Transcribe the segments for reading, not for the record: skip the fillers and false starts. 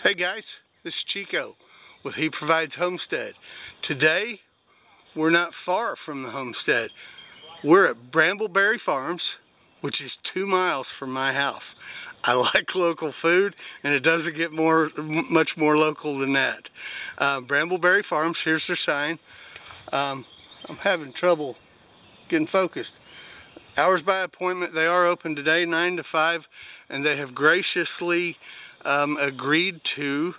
Hey guys, this is Chico with He Provides Homestead. Today, we're not far from the homestead. We're at Brambleberry Farms, which is 2 miles from my house. I like local food, and it doesn't get much more local than that. Brambleberry Farms, here's their sign. I'm having trouble getting focused. Hours by appointment. They are open today, 9 to 5, and they have graciously agreed to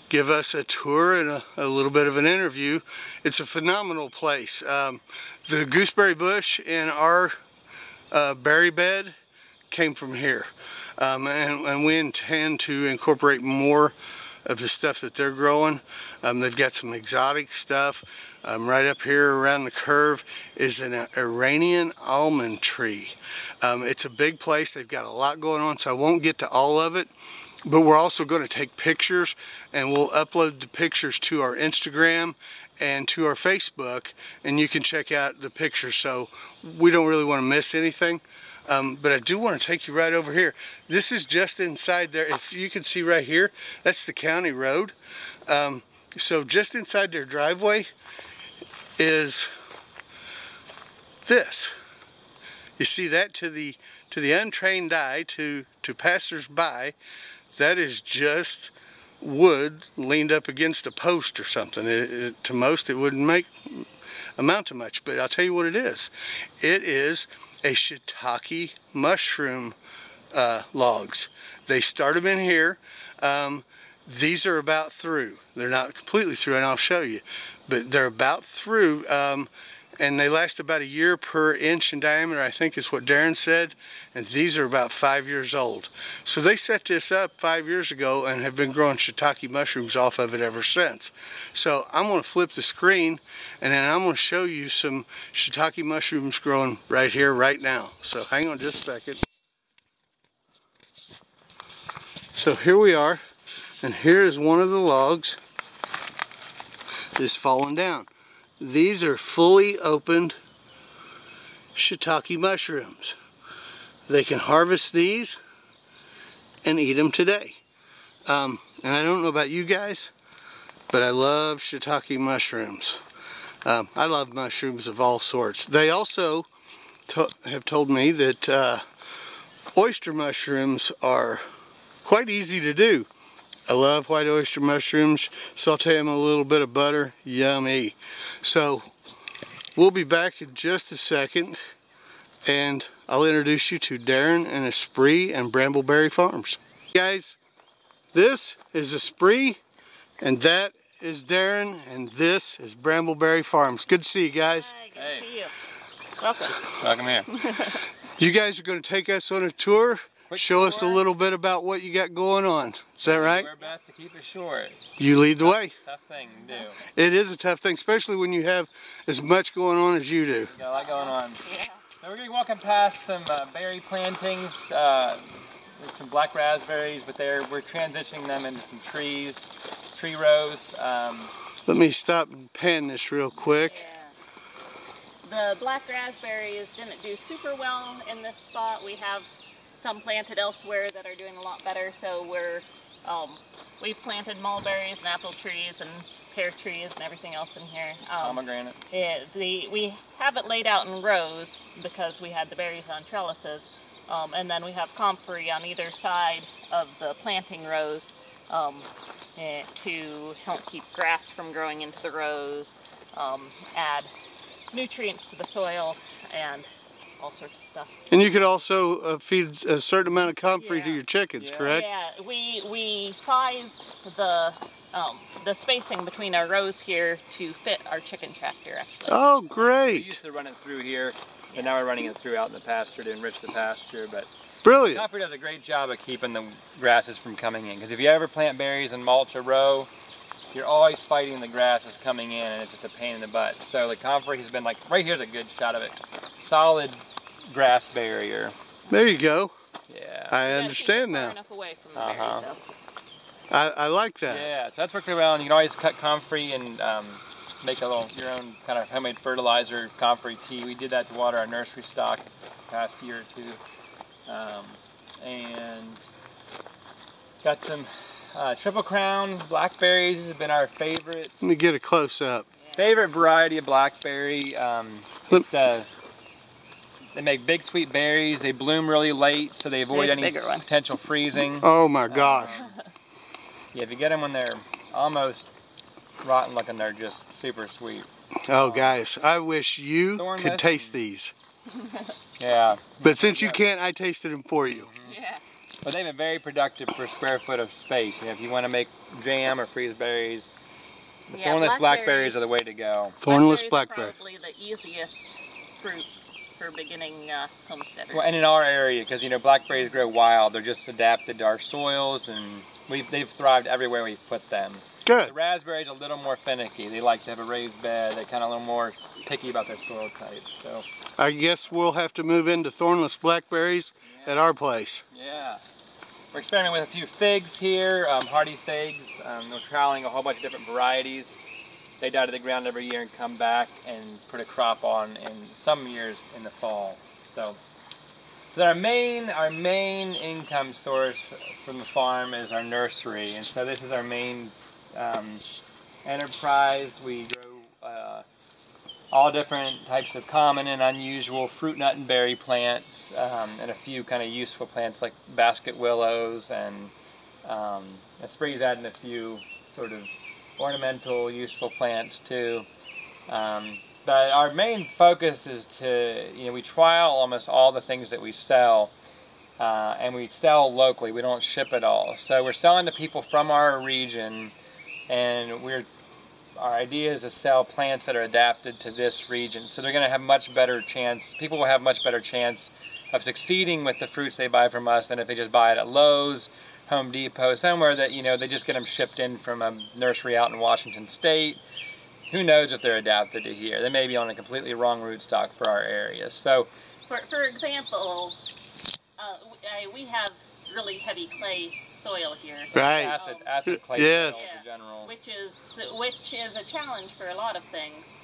give us a tour and a little bit of an interview. It's a phenomenal place. The gooseberry bush in our berry bed came from here, and we intend to incorporate more of the stuff that they're growing. They've got some exotic stuff. Right up here around the curve is an Iranian almond tree. It's a big place. They've got a lot going on, so I won't get to all of it. But we're also going to take pictures, and we'll upload the pictures to our Instagram and to our Facebook, and you can check out the pictures, so we don't really want to miss anything. But I do want to take you right over here. This is just inside there. If you can see right here, that's the county road. So just inside their driveway is this. You see that to the untrained eye, to passers-by, that is just wood leaned up against a post or something. To most, it wouldn't amount to much, but I'll tell you what it is. It is a shiitake mushroom logs. They start them in here. These are about through. They're not completely through, and I'll show you, but they're about through, and they last about a year per inch in diameter, I think is what Darren said, and these are about 5 years old. So they set this up 5 years ago and have been growing shiitake mushrooms off of it ever since. So I'm going to flip the screen, and then I'm going to show you some shiitake mushrooms growing right here, right now. So hang on just a second. So here we are, and here is one of the logs that's fallen down. These are fully opened shiitake mushrooms. They can harvest these and eat them today. And I don't know about you guys, but I love shiitake mushrooms. I love mushrooms of all sorts. They also have told me that oyster mushrooms are quite easy to do. I love white oyster mushrooms. Saute them in a little bit of butter. Yummy. So we'll be back in just a second, and I'll introduce you to Darren and Esprit and Brambleberry Farms. Guys, this is Esprit, and that is Darren, and this is Brambleberry Farms. Good to see you guys. Hi, good to see you. Welcome. Welcome here. You guys are going to take us on a tour. Show us a little bit about what you got going on. Is that right? We're about to keep it short. You lead the way. Tough thing to do. It is a tough thing, especially when you have as much going on as you do. You got a lot going on. Yeah. So we're going to be walking past some berry plantings. There's some black raspberries, but we're transitioning them into some tree rows. Let me stop and pan this real quick. Yeah. The black raspberries didn't do super well in this spot. We have some planted elsewhere that are doing a lot better, so we've planted mulberries and apple trees and pear trees and everything else in here. Pomegranate. We have it laid out in rows because we had the berries on trellises, and then we have comfrey on either side of the planting rows to help keep grass from growing into the rows, add nutrients to the soil, and all sorts of stuff. And you could also feed a certain amount of comfrey to your chickens, correct? Yeah, we sized the spacing between our rows here to fit our chicken tractor, actually. Oh, great! We used to run it through here, but now we're running it through out in the pasture to enrich the pasture. But brilliant! Comfrey does a great job of keeping the grasses from coming in. Because if you ever plant berries and mulch a row, you're always fighting the grasses coming in, and it's just a pain in the butt. So the comfrey has been like, right here's a good shot of it. Solid grass barrier. There you go. Yeah. I understand now. Far enough away from the berries, so. I like that. Yeah, so that's worked really well. And you can always cut comfrey and make your own kind of homemade fertilizer, comfrey tea. We did that to water our nursery stock the past year or two. And got some Triple Crown blackberries have been our favorite. Let me get a close up. Favorite variety of blackberry. They make big sweet berries. They bloom really late, so they avoid any potential freezing. Oh my gosh. Yeah, if you get them when they're almost rotten looking, they're just super sweet. Oh guys, I wish you could taste these. Yeah. But since you can't, I tasted them for you. Yeah. But they've been very productive per square foot of space. You know, if you want to make jam or freeze berries, the thornless blackberries are the way to go. Thornless blackberry. Probably the easiest fruit for beginning homesteaders. Well, and in our area, because you know blackberries grow wild, they're just adapted to our soils, and they've thrived everywhere we've put them. Good. The raspberries are a little more finicky. They like to have a raised bed. They're kind of a little more picky about their soil type. So I guess we'll have to move into thornless blackberries at our place. yeah, we're experimenting with a few figs here, hardy figs. We're trialing a whole bunch of different varieties. They die to the ground every year and come back and put a crop on in some years in the fall. So our main income source from the farm is our nursery, and so this is our main enterprise. We grow all different types of common and unusual fruit, nut, and berry plants, and a few kind of useful plants like basket willows, and Spree's adding a few sort of ornamental, useful plants too. But our main focus is to, we trial almost all the things that we sell, and we sell locally. We don't ship at all. So we're selling to people from our region, and our idea is to sell plants that are adapted to this region. So they're going to have much better chance, people will have much better chance of succeeding with the fruits they buy from us than if they just buy it at Lowe's, Home Depot, somewhere that, they just get them shipped in from a nursery out in Washington State. Who knows if they're adapted to here? They may be on a completely wrong rootstock for our area. So, for example, we have really heavy clay soil here. Right. Acid clay yes. soil in general. Which is a challenge for a lot of things.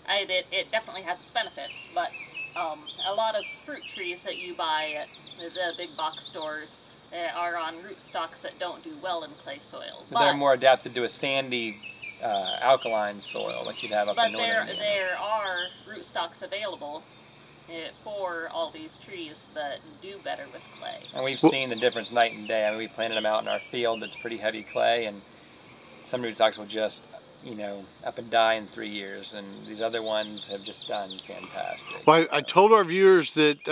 It definitely has its benefits, but a lot of fruit trees that you buy at the big box stores are on rootstocks that don't do well in clay soil. But they're more adapted to a sandy, alkaline soil like you'd have up in northern Indiana. There are rootstocks available for all these trees that do better with clay. And we've seen the difference night and day. I mean, we planted them out in our field that's pretty heavy clay, and some rootstocks will just, up and die in 3 years, and these other ones have just done fantastic. Well, I told our viewers that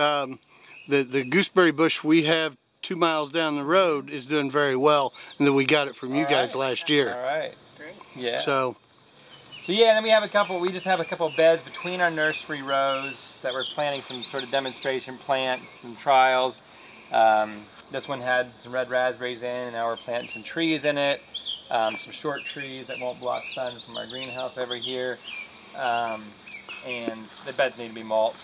the gooseberry bush we have 2 miles down the road is doing very well, and that we got it from you guys last year. All right. Great. Yeah. So yeah, and then we just have a couple beds between our nursery rows that we're planting some sort of demonstration plants, some trials. This one had some red raspberries in, and now we're planting some trees in it. Some short trees that won't block sun from our greenhouse over here. And the beds need to be mulched.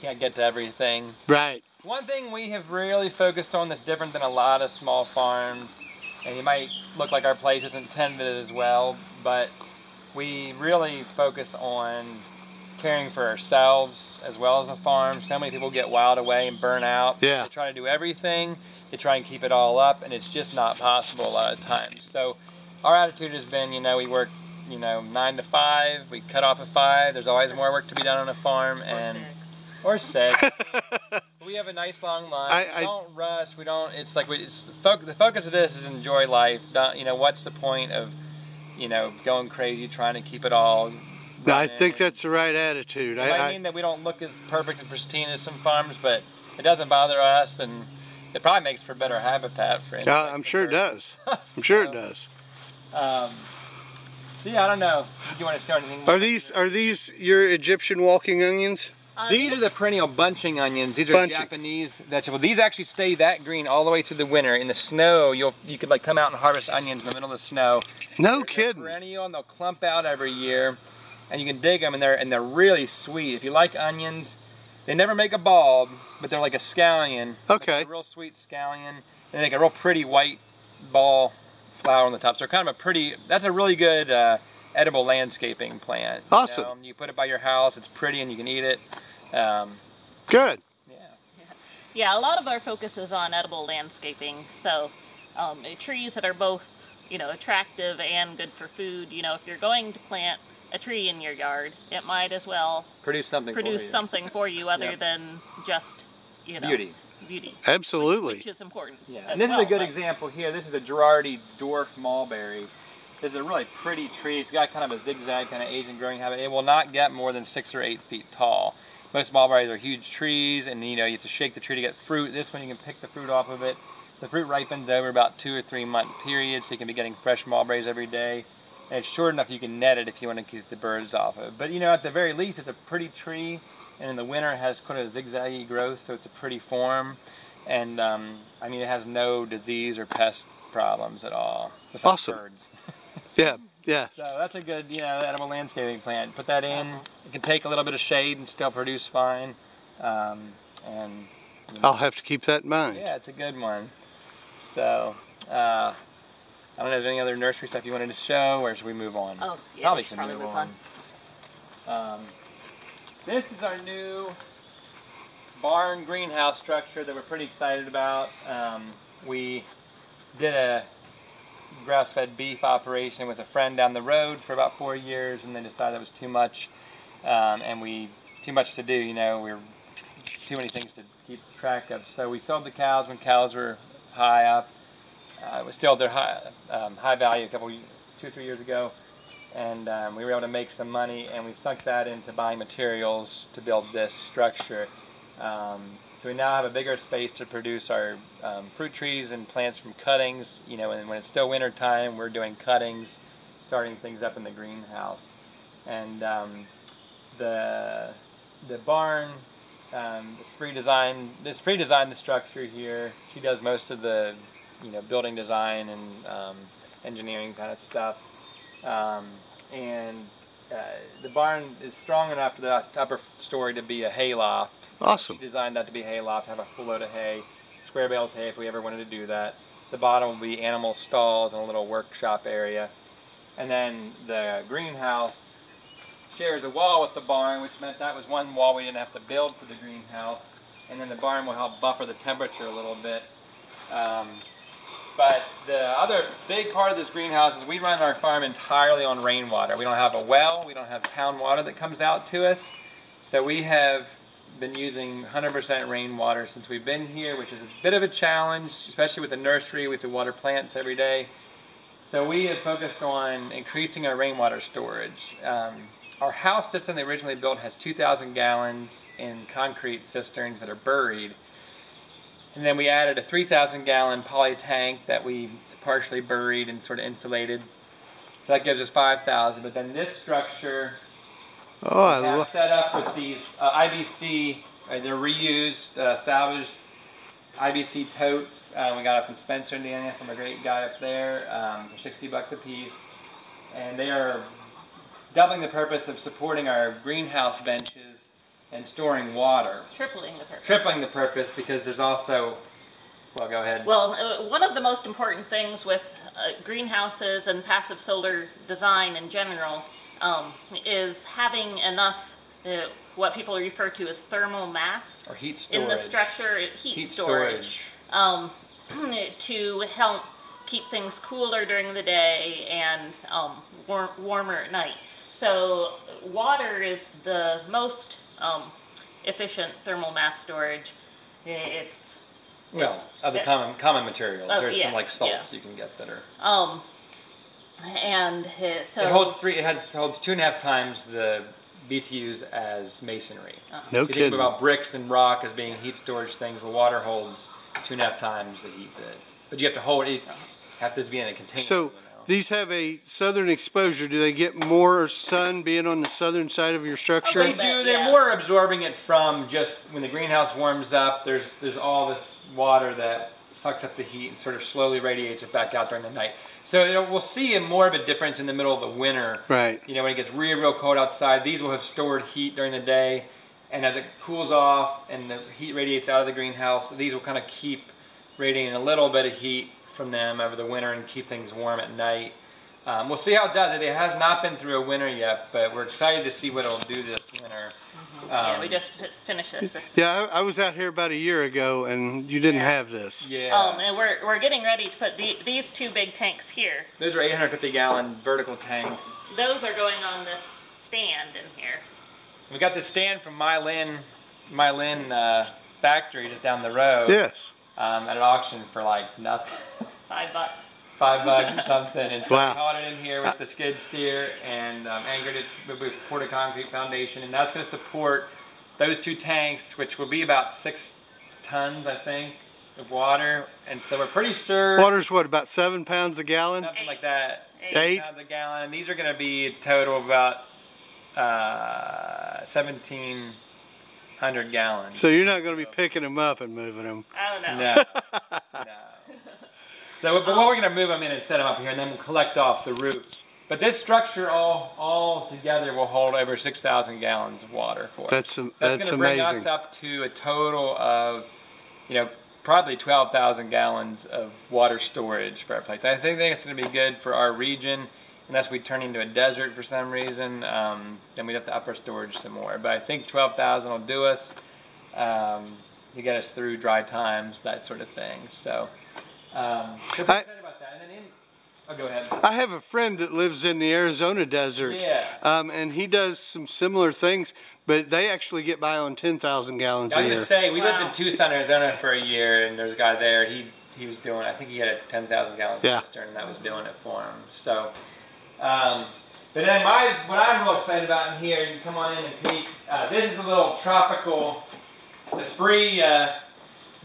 Can't get to everything. right. One thing we have really focused on that's different than a lot of small farms, and you might look like our place isn't tended as well, but we really focus on caring for ourselves as well as the farm. So many people get wild away and burn out. Yeah. They try to do everything, they try and keep it all up, and it's just not possible a lot of times. So our attitude has been, we work, 9 to 5, we cut off at 5. There's always more work to be done on a farm, or 6. We have a nice long line. We don't rush. We don't. It's like the focus of this is enjoy life. What's the point of, going crazy trying to keep it all? I think that's the right attitude. I mean that we don't look as perfect and pristine as some farms, but it doesn't bother us, and it probably makes for better habitat for insects. I'm sure it does. I'm sure it does. So yeah, I don't know. Do you want to show anything more? Are these your Egyptian walking onions? These are the perennial bunching onions. These are Japanese vegetables. These actually stay that green all the way through the winter. In the snow, you could like come out and harvest onions in the middle of the snow. No kidding. They're perennial, and they'll clump out every year, and you can dig them, and they're really sweet. If you like onions, they never make a bulb, but they're like a scallion. Okay. Like a real sweet scallion, and they make a real pretty white ball flower on the top. So kind of that's a really good edible landscaping plant. Awesome. You put it by your house, it's pretty, and you can eat it. Good. Yeah, a lot of our focus is on edible landscaping, so trees that are both, you know, attractive and good for food. You know, if you're going to plant a tree in your yard, it might as well produce something for you other than just, you know, beauty. Absolutely. Which is important. Yeah, and this is a good example here. This is a Girardi dwarf mulberry. This is a really pretty tree. It's got kind of a zigzag kind of Asian growing habit. It will not get more than 6 or 8 feet tall. Most mulberries are huge trees, and you know, you have to shake the tree to get fruit. This one you can pick the fruit off of it. The fruit ripens over about 2 or 3 month period, so you can be getting fresh mulberries every day. And it's short enough you can net it if you want to keep the birds off of it. But you know, at the very least, it's a pretty tree, and in the winter it has kind of zigzaggy growth, so it's a pretty form. And I mean, it has no disease or pest problems at all. Awesome. Birds. Yeah, yeah. So that's a good, you know, edible landscaping plant. Put that in. It can take a little bit of shade and still produce fine. And you know, I'll have to keep that in mind. yeah, it's a good one. So I don't know, is there any other nursery stuff you wanted to show, or should we move on? Oh, yeah, Probably we should should move on. This is our new barn greenhouse structure that we're pretty excited about. We did a grass-fed beef operation with a friend down the road for about 4 years, and then decided it was too much, too much to do. You know, we're too many things to keep track of. So we sold the cows when cows were high up. It was still their high value 2 or 3 years ago, and we were able to make some money, and we sunk that into buying materials to build this structure. So we now have a bigger space to produce our fruit trees and plants from cuttings. You know, and when it's still winter time, we're doing cuttings, starting things up in the greenhouse. And the barn, Spree designed the structure here. She does most of the, you know, building design and engineering kind of stuff. The barn is strong enough for the upper story to be a hay loft. Awesome. She designed that to be a hay loft, have a full load of hay, square bales hay if we ever wanted to do that. The bottom will be animal stalls and a little workshop area. And then the greenhouse shares a wall with the barn, which meant that was one wall we didn't have to build for the greenhouse. And then the barn will help buffer the temperature a little bit. But the other big part of this greenhouse is we run our farm entirely on rainwater. We don't have a well, we don't have town water that comes out to us. So we have been using 100% rainwater since we've been here, which is a bit of a challenge, especially with the nursery. We have to water plants every day. So we have focused on increasing our rainwater storage. Our house system they originally built has 2,000 gallons in concrete cisterns that are buried. And then we added a 3,000 gallon poly tank that we partially buried and sort of insulated. So that gives us 5,000. But then this structure set up with these IBC, they're reused, salvaged IBC totes. We got up in Spencer, Indiana from a great guy up there for 60 bucks a piece. And they are doubling the purpose of supporting our greenhouse benches and storing water. Tripling the purpose. Tripling the purpose because there's also, well, go ahead. Well, one of the most important things with greenhouses and passive solar design in general is having enough, what people refer to as thermal mass, or heat storage. In the structure, heat storage. To help keep things cooler during the day and warmer at night. So water is the most efficient thermal mass storage. It's of the common materials. There's some like salts you can get that are. So it holds 2.5 times the BTUs as masonry. No if you kidding. think about bricks and rock as being heat storage things, well, water holds 2.5 times the heat that. But you have to hold it. Have to be in a container. So these have a southern exposure. Do they get more sun being on the southern side of your structure? They do. They're more absorbing it from just when the greenhouse warms up. There's all this water that sucks up the heat and sort of slowly radiates it back out during the night. So we'll see more of a difference in the middle of the winter. Right. You know, when it gets real cold outside, these will have stored heat during the day, and as it cools off and the heat radiates out of the greenhouse, these will kind of keep radiating a little bit of heat from them over the winter and keep things warm at night. We'll see how it does. It has not been through a winter yet, but we're excited to see what it'll do this winter. Yeah, we just finished this system. Yeah, I was out here about a year ago, and you didn't have this. Yeah. And we're getting ready to put these two big tanks here. Those are 850-gallon vertical tanks. Those are going on this stand in here. We got this stand from Mylin factory just down the road. Yes. At an auction for like nothing. $5. $5 or something, and so Wow. we hauled it in here with the skid steer and anchored it with poured a concrete foundation, and that's going to support those two tanks, which will be about 6 tons, I think, of water. And so we're pretty sure Water's what, about 7 pounds a gallon? something like that, 8 pounds a gallon. And these are going to be a total of about 1,700 gallons. So you're not going to be picking them up and moving them. I don't know. No, no. So, but we're going to move them in and set them up here, and then we'll collect off the roof. But this structure all together will hold over 6,000 gallons of water for us. That's going to bring amazing. us up to a total of, probably 12,000 gallons of water storage for our place. I think it's going to be good for our region, unless we turn into a desert for some reason. Then we'd have to up our storage some more. But I think 12,000 will do us to get us through dry times, that sort of thing. So. So we're excited about that. And then go ahead. I have a friend that lives in the Arizona desert, Yeah. And he does some similar things, but they actually get by on 10,000 gallons I a was year. going to say, we lived in Tucson, Arizona for a year, and there's a guy there, he was doing, I think he had a 10,000 gallon cistern, and that was doing it for him. So, but then what I'm real excited about in here, you can come on in and peek, this is a little tropical, Esprit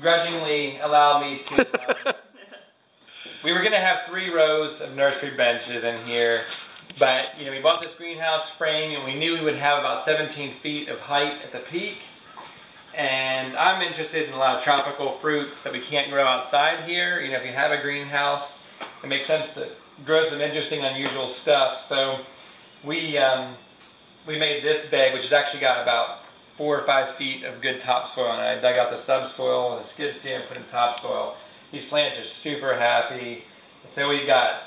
grudgingly allowed me to... We were going to have 3 rows of nursery benches in here, but we bought this greenhouse frame and we knew we would have about 17 feet of height at the peak. And I'm interested in a lot of tropical fruits that we can't grow outside here. If you have a greenhouse, it makes sense to grow some interesting, unusual stuff. So we made this bed, which has actually got about 4 or 5 feet of good topsoil, and I dug out the subsoil with a skid steer and put in topsoil. These plants are super happy. So we've got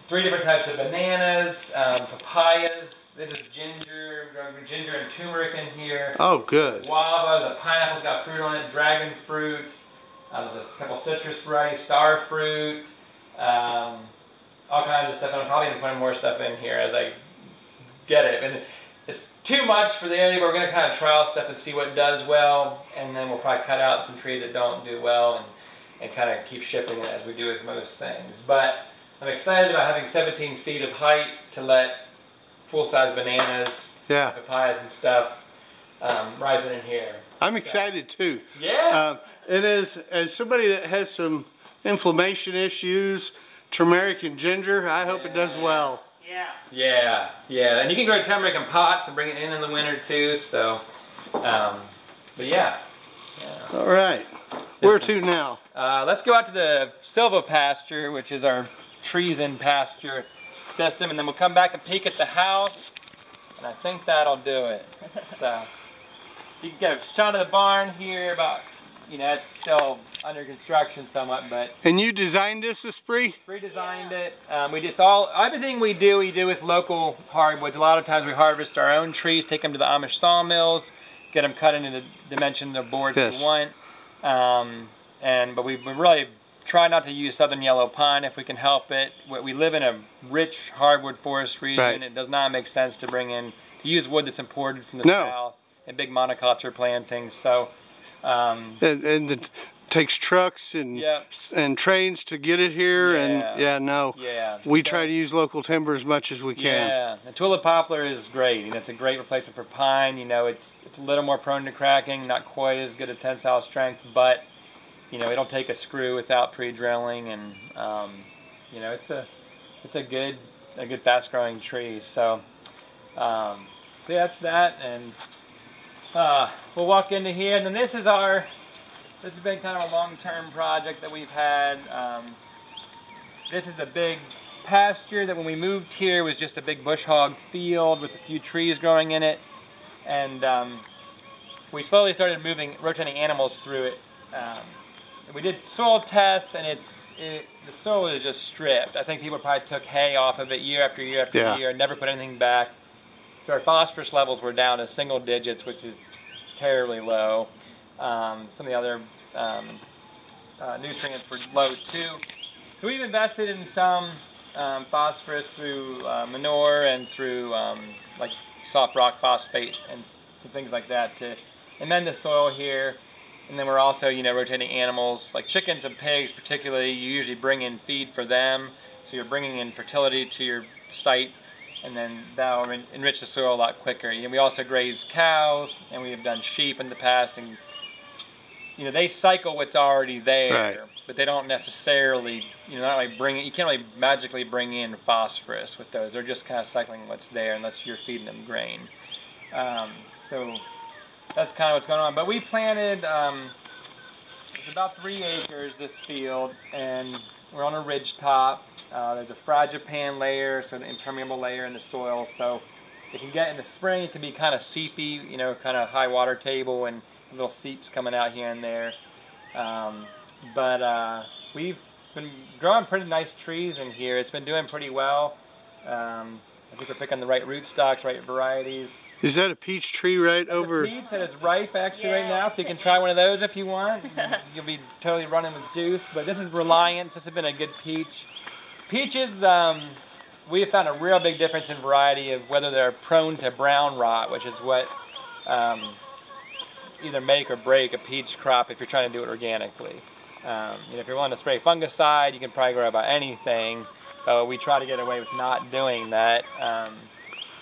3 different types of bananas, papayas. This is ginger and turmeric in here. Oh, good. Guavas, a pineapple's got fruit on it, dragon fruit. There's a couple citrus varieties, star fruit, all kinds of stuff. And I'm probably going to put more stuff in here as I get it. And it's too much for the area, but we're going to kind of trial stuff and see what does well. And then we'll probably cut out some trees that don't do well and kind of keep shipping it as we do with most things. But I'm excited about having 17 feet of height to let full-size bananas, papayas and stuff ripen in here. I'm excited too. Yeah. And as somebody that has some inflammation issues, turmeric and ginger, I hope it does well. Yeah. Yeah. And you can grow turmeric in pots and bring it in the winter too. So, but yeah. All right. Where to now? Let's go out to the Silva pasture, which is our trees in pasture system, and then we'll come back and peek at the house, and I think that'll do it. So you can get a shot of the barn here. About it's still under construction somewhat, but. And you designed this, Esprit? Redesigned it. We just everything we do with local hardwoods. A lot of times we harvest our own trees, take them to the Amish sawmills, get them cut into the dimensions of boards we want. But we really try not to use southern yellow pine if we can help it. We live in a rich hardwood forest region. Right. It does not make sense to use wood that's imported from the south and big monoculture plantings. So, and it takes trucks and trains to get it here. We try to use local timber as much as we can. Yeah, the tulip poplar is great. It's a great replacement for pine. It's a little more prone to cracking, not quite as good a tensile strength, but it'll take a screw without pre-drilling, and it's a good fast-growing tree. So, that's that, and we'll walk into here, and then this has been kind of a long-term project that we've had. This is a big pasture that when we moved here was just a big bush hog field with a few trees growing in it, and we slowly started rotating animals through it. We did soil tests, and the soil is just stripped. I think people probably took hay off of it year after year after year and never put anything back. So our phosphorus levels were down to single digits, which is terribly low. Some of the other nutrients were low too. So we've invested in some phosphorus through manure and through like soft rock phosphate and some things like that to amend the soil here. And then we're also, you know, rotating animals like chickens and pigs particularly. You usually bring in feed for them, so you're bringing in fertility to your site, and then that'll enrich the soil a lot quicker. And we also graze cows, and we have done sheep in the past, and you know, they cycle what's already there, right, but they don't necessarily, you know, not like you can't really magically bring in phosphorus with those. They're just kind of cycling what's there unless you're feeding them grain. So that's kind of what's going on. But we planted, it's about 3 acres, this field, and we're on a ridge top. There's a fragipan layer, so the impermeable layer in the soil, so it can get in the spring, it can be kind of seepy, you know, kind of high water table and little seeps coming out here and there. But we've been growing pretty nice trees in here. It's been doing pretty well. I think we're picking the right rootstocks, right varieties. Is that a peach tree right over? It's a peach that is ripe actually right now, so you can try one of those if you want. You'll be totally running with juice. But this is Reliance. This has been a good peach. Peaches, we have found a real big difference in variety of whether they're prone to brown rot, which is what either make or break a peach crop if you're trying to do it organically. You know, if you're wanting to spray fungicide, you can probably grow about anything. We try to get away with not doing that.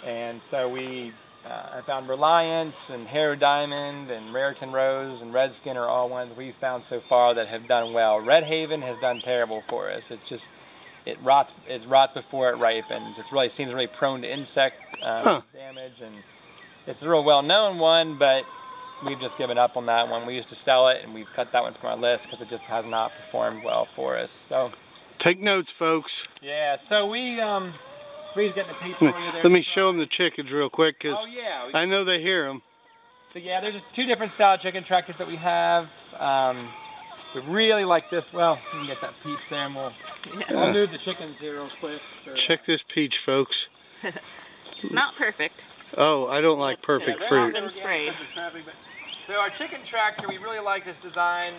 And so we I found Reliance and Hero Diamond and Raritan Rose and Redskin are all ones we've found so far that have done well. Red Haven has done terrible for us. It's just, it rots before it ripens. It really seems really prone to insect damage, and it's a real well-known one, but we've just given up on that one. We used to sell it, and we've cut that one from our list because it just has not performed well for us. So take notes, folks. Yeah, so please get the peach for you there. Let me show them the chickens real quick, because I know they hear them. So yeah, there's just 2 different style chicken tractors that we have. We really like this. Well, you can get that peach there, and we'll move the chickens here real quick. Check this peach, folks. It's not perfect. Oh, I don't like perfect fruit. Been sprayed. So our chicken tractor, we really like this design.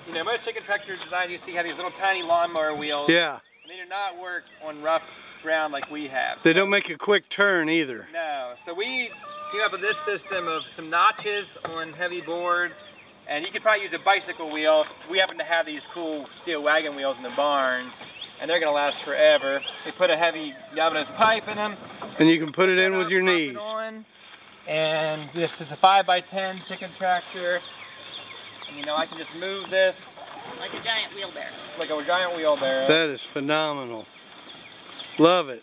You know, most chicken tractor designs you see have these little tiny lawnmower wheels. Yeah. And they do not work on rough ground like we have. They don't make a quick turn either. No. So we came up with this system of some notches on heavy board, and you could probably use a bicycle wheel. We happen to have these cool steel wagon wheels in the barn, and they're going to last forever. We put a heavy galvanized pipe in them. And you can put it in with your knees. And this is a 5x10 chicken tractor. And you know, I can just move this. Like a giant wheelbarrow. Like a giant wheelbarrow. That is phenomenal. Love it.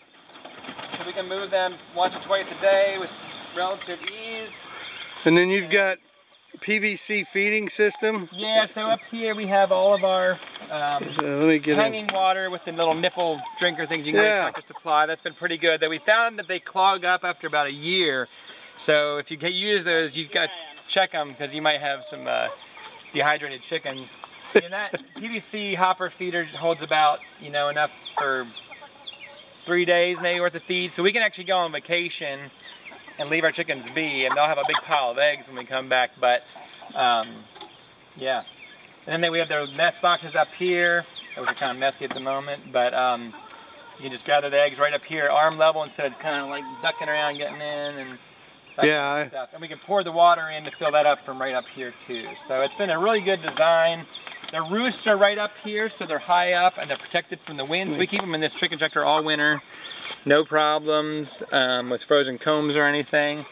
So we can move them once or twice a day with relative ease. And then you've got PVC feeding system. Yeah, so up here we have all of our hanging water with the little nipple drinker things you can get at Tractor Supply. That's been pretty good. That we found that they clog up after about a year. So if you use those, you've got to check them because you might have some dehydrated chickens. And that PVC hopper feeder holds about, you know, enough for 3 days maybe worth of feed. So we can actually go on vacation and leave our chickens be, and they'll have a big pile of eggs when we come back. But yeah. And then we have their nest boxes up here, which are kind of messy at the moment. But you can just gather the eggs right up here, arm level, instead of kind of like ducking around, getting in, and that kind of stuff. And we can pour the water in to fill that up from right up here too. So it's been a really good design. Their roosts are right up here, so they're high up and they're protected from the wind. So we keep them in this chicken tractor all winter, no problems with frozen combs or anything.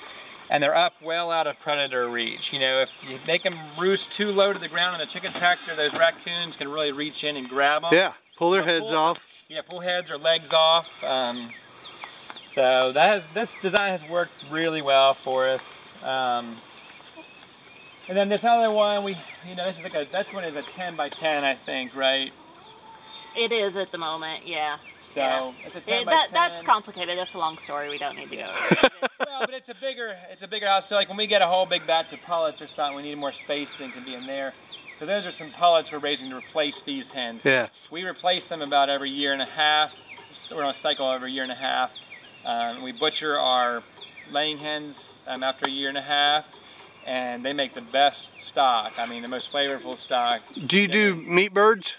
And they're up well out of predator reach. You know, if you make them roost too low to the ground on the chicken tractor, those raccoons can really reach in and grab them. Yeah, pull their heads off. Yeah, pull heads or legs off. So this design has worked really well for us. And then this other one, this is like this one is a 10x10, I think, right? It is at the moment, yeah. So it's a 10x10. That's complicated. That's a long story. We don't need to go over it. No, but it's a bigger house. So like when we get a whole big batch of pullets or something, we need more space than can be in there. So those are some pullets we're raising to replace these hens. Yes. We replace them about every year and a half. We're on a cycle every year and a half. We butcher our laying hens after a year and a half. and they make the best stock. I mean, the most flavorful stock. Do you do meat birds?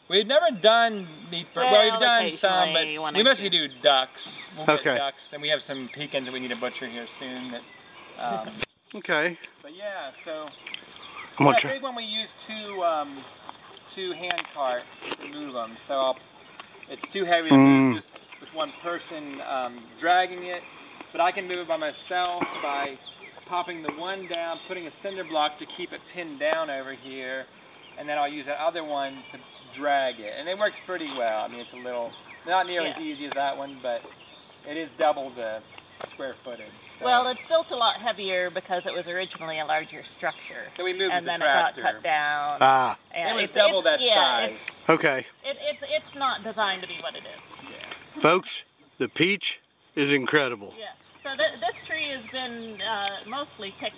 We've never done meat birds. Well, we've done some, but occasionally, we mostly do ducks. We'll get Okay. ducks, and we have some pecans that we need to butcher here soon. That, Okay. but yeah, so I'm gonna that try. big one we use two hand carts to move them. So it's too heavy to move just with one person dragging it. But I can move it by myself by popping the one down, putting a cinder block to keep it pinned down over here, and then I'll use that other one to drag it. And it works pretty well. I mean, it's a little, not nearly as easy as that one, but it is double the square footage. So. Well, it's built a lot heavier because it was originally a larger structure. So we moved and the then tractor. it got cut down. Ah. And It was double that size. Okay. It's not designed to be what it is. Yeah. Folks, the peach is incredible. Yeah. So this tree has been mostly picked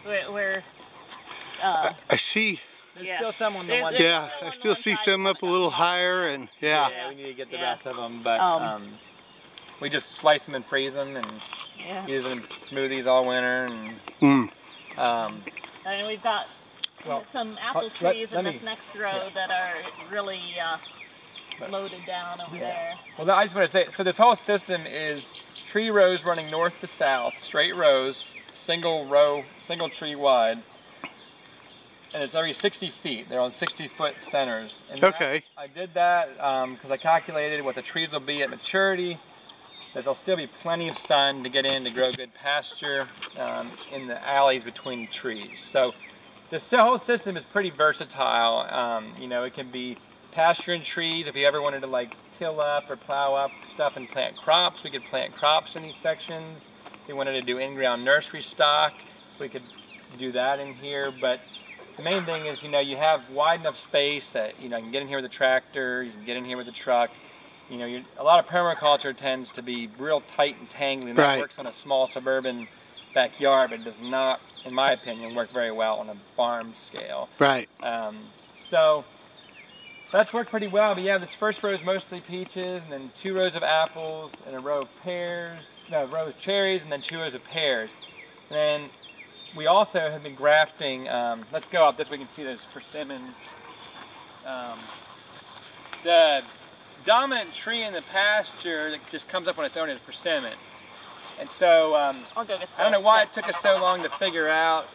where I see. There's still some on the one Yeah, side. I still see some up a little higher, and yeah. Yeah, we need to get the rest of them, but we just slice them and freeze them and use them in smoothies all winter. And, and we've got some apple trees in this next row that are really loaded down over there. Well, I just want to say, so this whole system is tree rows running north to south, straight rows, single row, single tree wide. And it's every 60 feet. They're on 60-foot centers. And Okay. I did that because I calculated what the trees will be at maturity, that there'll still be plenty of sun to get in to grow good pasture in the alleys between trees. So this whole system is pretty versatile. You know, it can be pasture and trees. If you ever wanted to like till up or plow up stuff and plant crops, we could plant crops in these sections. If you wanted to do in-ground nursery stock, we could do that in here. But the main thing is, you know, you have wide enough space that, you know, you can get in here with a tractor, you can get in here with a truck. You know, a lot of permaculture tends to be real tight and tangly, and that works on a small suburban backyard, but it does not, in my opinion, work very well on a farm scale. Right. So that's worked pretty well. But yeah, this first row is mostly peaches, and then 2 rows of apples, and a row of a row of cherries, and then 2 rows of pears. And then we also have been grafting, let's go up this way, we can see those persimmons. The dominant tree in the pasture that just comes up on its own is persimmon. And so, I don't know why it took us so long to figure out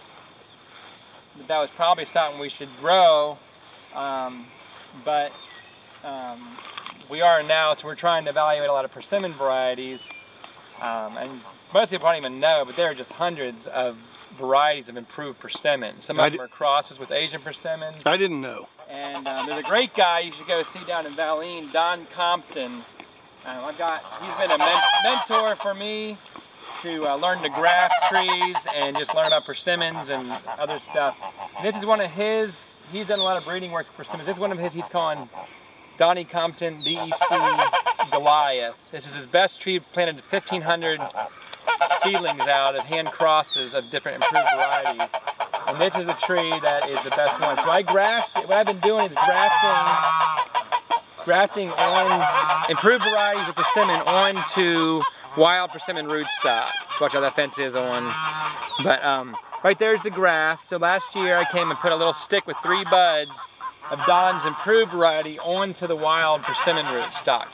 that was probably something we should grow, but we are now, so we're trying to evaluate a lot of persimmon varieties, and most people don't even know, but there are just hundreds of varieties of improved persimmon. Some of them are crosses with Asian persimmon. I didn't know. And there's a great guy you should go see down in Valine, Don Compton. He's been a mentor for me to learn to graft trees and just learn about persimmons and other stuff. And this is one of his, he's done a lot of breeding work for persimmons. This is one of his, he's calling Donnie Compton BEC Goliath. This is his best tree, planted 1,500 seedlings out of hand crosses of different improved varieties. And this is a tree that is the best one. So what I've been doing is grafting on improved varieties of persimmon onto wild persimmon rootstock. So watch how that fence is on. But right there's the graft. So last year I came and put a little stick with 3 buds of Don's improved variety onto the wild persimmon rootstock.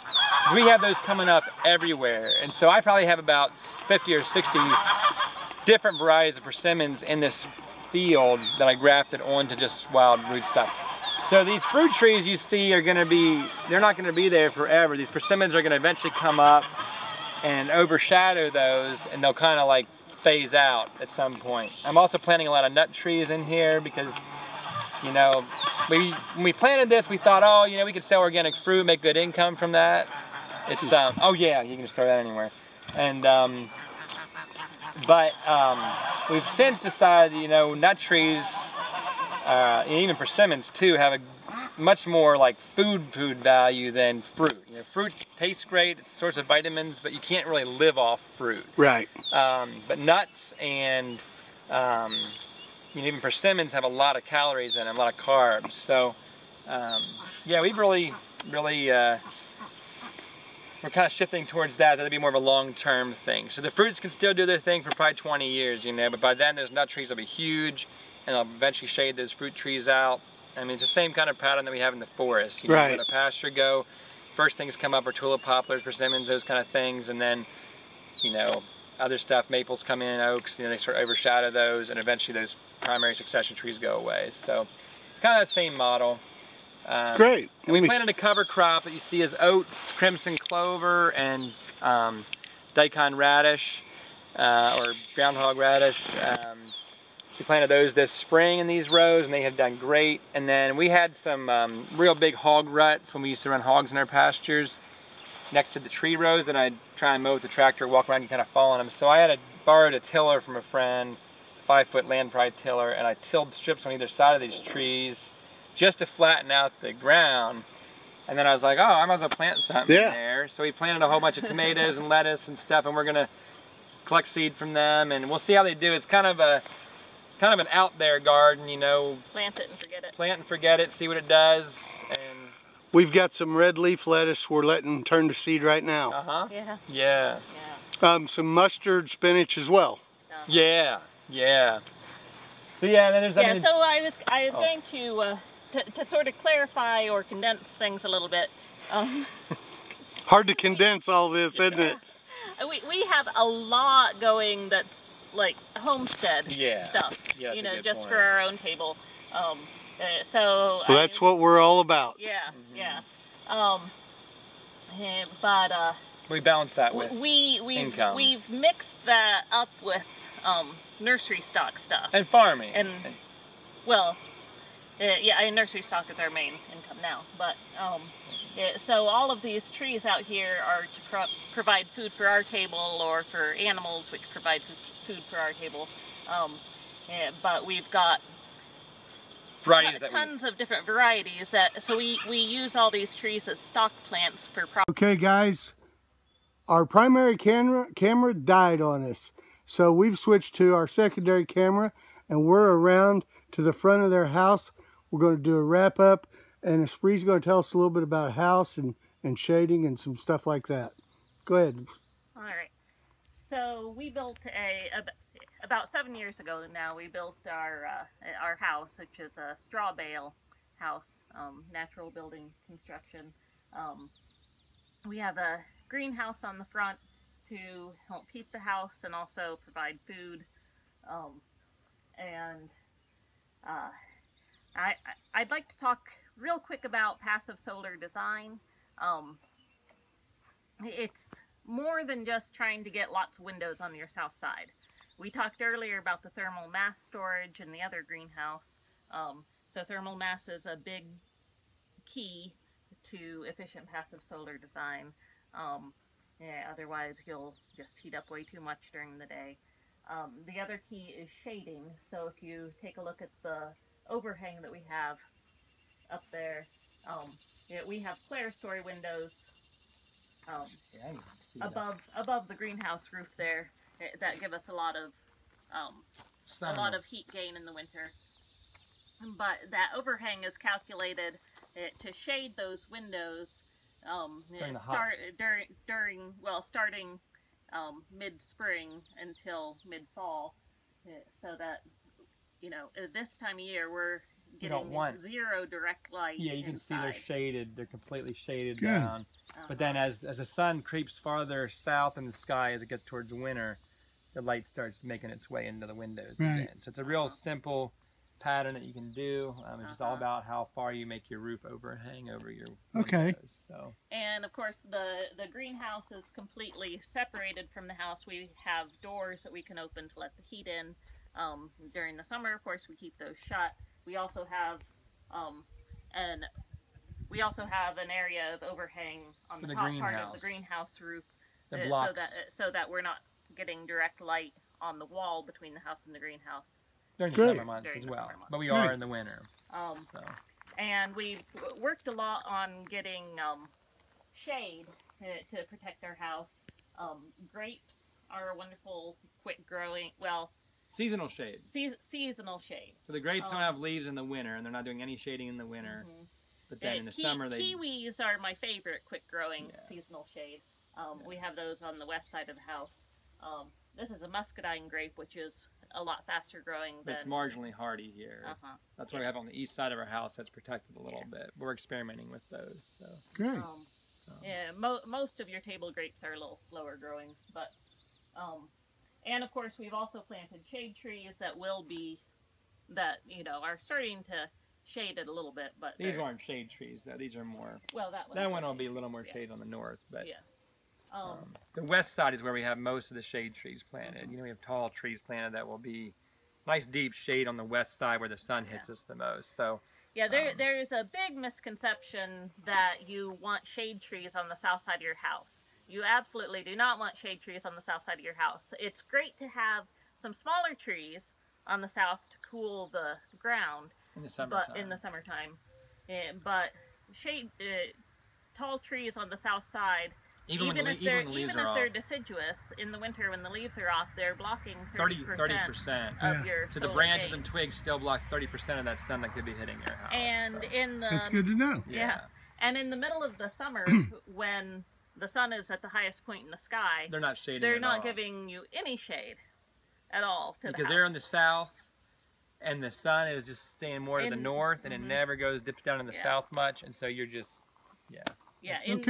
We have those coming up everywhere. And so I probably have about 50 or 60 different varieties of persimmons in this field that I grafted onto just wild rootstock. So these fruit trees you see are going to be, they're not going to be there forever. These persimmons are going to eventually come up and overshadow those, and they'll kind of like phase out at some point. I'm also planting a lot of nut trees in here because, you know, when we planted this, we thought, oh, you know, we could sell organic fruit, make good income from that. It's, oh yeah, you can just throw that anywhere. And, we've since decided, you know, nut trees, and even persimmons too, have a much more like food value than fruit. You know, fruit tastes great, it's a source of vitamins, but you can't really live off fruit. Right. But nuts and you know, even persimmons have a lot of calories in them, a lot of carbs. So yeah, we've really we're kind of shifting towards that. That'll be more of a long-term thing. So the fruits can still do their thing for probably 20 years, you know, but by then those nut trees will be huge, and they'll eventually shade those fruit trees out. I mean, it's the same kind of pattern that we have in the forest. You know, right. Where the pasture go, first things come up are tulip poplars, persimmons, those kind of things, and then, you know, other stuff, maples come in, oaks, you know, they sort of overshadow those, and eventually those primary succession trees go away. So it's kind of that same model. Great. And we planted a cover crop that you see as oats, crimson clover, and daikon radish, or groundhog radish. We planted those this spring in these rows, and they have done great. And then we had some real big hog ruts when we used to run hogs in our pastures next to the tree rows that I'd try and mow with the tractor, walk around and kind of fall on them. So I borrowed a tiller from a friend, 5-foot land pride tiller, and I tilled strips on either side of these trees just to flatten out the ground. And then I was like, oh, I might as well plant something in there. So we planted a whole bunch of tomatoes and lettuce and stuff, and we're gonna collect seed from them, and we'll see how they do. It's kind of an out there garden, you know. Plant it and forget it. Plant and forget it, see what it does. And we've got some red leaf lettuce we're letting turn to seed right now. uh-huh. Yeah. Yeah. Yeah. Some mustard spinach as well. Yeah. Yeah. So yeah, and then there's yeah. So I was going to sort of clarify or condense things a little bit. Hard to condense all this, isn't it? We have a lot going that's like homestead stuff. Yeah, you know, just point. for our own table. So Well, that's what we're all about. Yeah, but we balance that with income. We've mixed that up with nursery stock stuff and farming. And well, yeah, and nursery stock is our main income now. But so all of these trees out here are to provide food for our table, or for animals, which provide food for our table. But we've got tons of different varieties. So we use all these trees as stock plants for. Okay, guys, our primary camera died on us, so we've switched to our secondary camera, and we're around to the front of their house. We're going to do a wrap up, and Espree's going to tell us a little bit about a house and shading and some stuff like that. Go ahead. All right. So we built about 7 years ago now, we built our house, which is a straw bale house, natural building construction. We have a greenhouse on the front to help heat the house and also provide food. I'd like to talk real quick about passive solar design. It's more than just trying to get lots of windows on your south side. We talked earlier about the thermal mass storage in the other greenhouse. So thermal mass is a big key to efficient passive solar design. Otherwise you'll just heat up way too much during the day. The other key is shading. So if you take a look at the overhang that we have up there, we have clerestory windows above the greenhouse roof there that give us a lot of heat gain in the winter. But that overhang is calculated to shade those windows starting mid-spring until mid-fall, so that, you know, this time of year we're getting zero direct light. Yeah, you can inside. see they're shaded. They're completely shaded down. But then as the sun creeps farther south in the sky as it gets towards winter, the light starts making its way into the windows again. So it's a real simple pattern that you can do. It's just all about how far you make your roof overhang over your windows. So. And of course the greenhouse is completely separated from the house. We have doors that we can open to let the heat in. During the summer, of course, we keep those shut. We also have an area of overhang on the top part of the greenhouse roof, so that we're not getting direct light on the wall between the house and the greenhouse. During the summer months as well, but we are in the winter. And we've worked a lot on getting shade to protect our house. Grapes are a wonderful, quick growing, seasonal shade. Seasonal shade. So the grapes don't have leaves in the winter, and they're not doing any shading in the winter. But then in the summer they... Kiwis are my favorite quick growing seasonal shade. We have those on the west side of the house. This is a muscadine grape, which is a lot faster growing than... But it's marginally hardy here. That's why we have on the east side of our house that's protected a little bit. We're experimenting with those. So. Good. Yeah, most of your table grapes are a little slower growing, but... and of course we've also planted shade trees that will be... that, you know, are starting to shade it a little bit, but... These aren't shade trees, though. These are more... Well, that one will be a little more shade on the north, but... Yeah. The west side is where we have most of the shade trees planted. You know, we have tall trees planted that will be nice deep shade on the west side where the sun hits us the most. So yeah, there's a big misconception that you want shade trees on the south side of your house. You absolutely do not want shade trees on the south side of your house. It's great to have some smaller trees on the south to cool the ground in the summertime. But shade tall trees on the south side. Even if they're deciduous, in the winter when the leaves are off, they're blocking 30% of your So the branches and twigs still block 30% of that sun that could be hitting your house. And in the... That's good to know. Yeah. And in the middle of the summer, when the sun is at the highest point in the sky, they're not shading They're not giving you any shade at all to the house. Because they're in the south, and the sun is just staying more to the north, and it never dips down in the south much, and so you're just, Yeah, in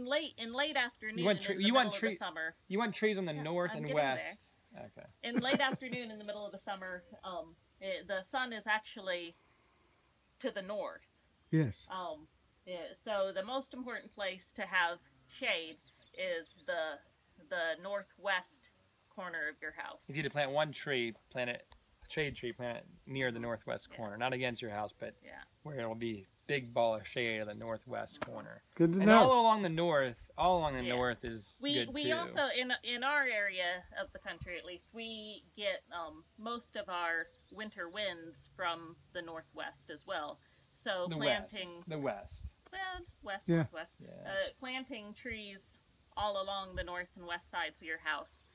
late afternoon in the middle of the summer. You want trees on the north and west. Okay. In late afternoon in the middle of the summer, the sun is actually to the north. Yes. So the most important place to have shade is the northwest corner of your house. If you had to plant one tree, shade tree, plant it near the northwest corner, not against your house, but where it'll be big ball of shade of the northwest corner. Good to know. And all along the north is good too. We also, in our area of the country at least, we get most of our winter winds from the northwest as well. So northwest. Planting trees all along the north and west sides of your house,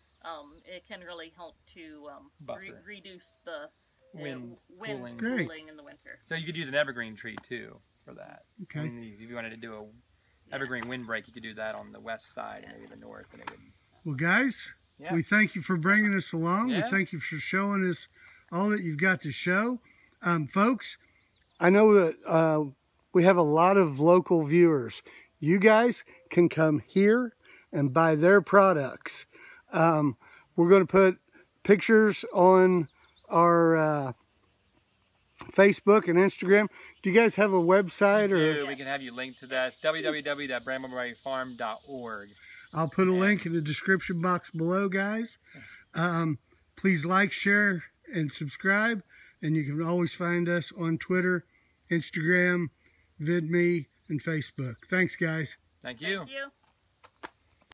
it can really help to reduce the wind cooling in the winter. So you could use an evergreen tree too for that. Okay. I mean, if you wanted to do a evergreen windbreak, you could do that on the west side and maybe the north. And it would... Well, guys, we thank you for bringing us along. We thank you for showing us all that you've got to show. Folks, I know that we have a lot of local viewers. You guys can come here and buy their products. We're going to put pictures on our Facebook and Instagram. Do you guys have a website? We can have you link to that. www.brambleberryfarm.org. I'll put a link in the description box below, guys. Please like, share, and subscribe. And you can always find us on Twitter, Instagram, Vidme, and Facebook. Thanks, guys. Thank you. Thank you.